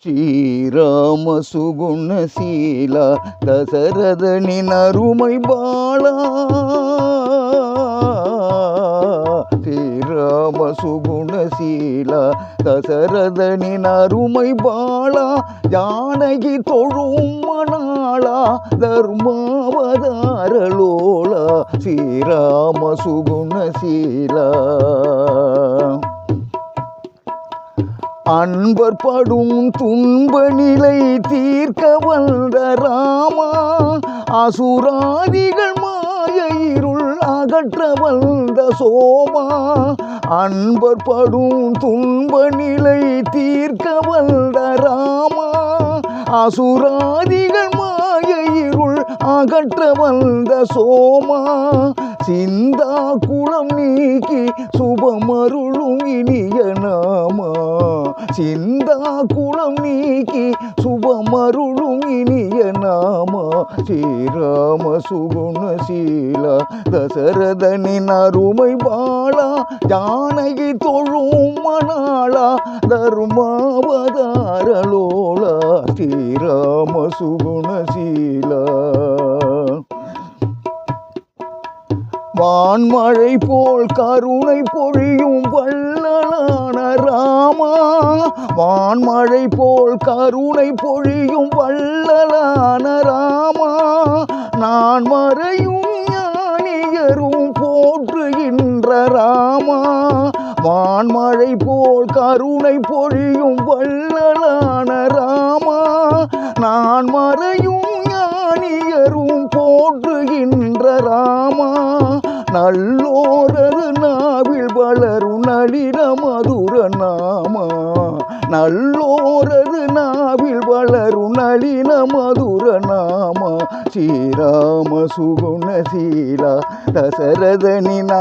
ஸ்ரீராம சுகுணசீலா தசரதனின் அருமை பாலா. ஸ்ரீராம சுகுணசீலா தசரதனின் அருமை பாலா. ஜானகி தொழும் மணாளா தர்மாவதாரலோலா. ஸ்ரீராம சுகுணசீலா அன்பர் படும் துன்ப நிலை தீர்க்க வந்த ராமா. அசுராதிகள் மாய இருள் அகற்ற வந்த சோமா. அன்பர் படும் துன்ப நிலை தீர்க்க வந்த ராமா. அசுராதிகள் மாய இருள் அகற்ற வந்த சோமா. சிந்தா குளம் நீக்கி சுபமருளும் இனிய நாமா. சிந்தா குளம் நீக்கி சுபமருளும் இனிய நாமா. ஸ்ரீராம சுகுணசீலா தசரதனின் அருமை பாலா. ஜானகி தொழும் மணாளா தர்மாவதாரலோலா. ஸ்ரீராம சுகுணசீலா வான்மழை போல் கருணை பொழியும் வள்ளலான ராமா. வான்மழை போல் கருணை பொழியும் வள்ளலான ராமா. நான் மறையும் ஞானியரும் போற்றுகின்ற ராமா. வான்மழை போல் கருணை பொழியும் வள்ளலான ராமா. நான் மறையும் ஞானியரும் போற்றுகின்ற ராமா. நல்லோரது நாவில் வளரும் நளின மதுர நாமா. நல்லோரது நாவில் வளரும் நளின மதுர நாமா. ஸ்ரீராம சுகுணசீலா தசரதனின்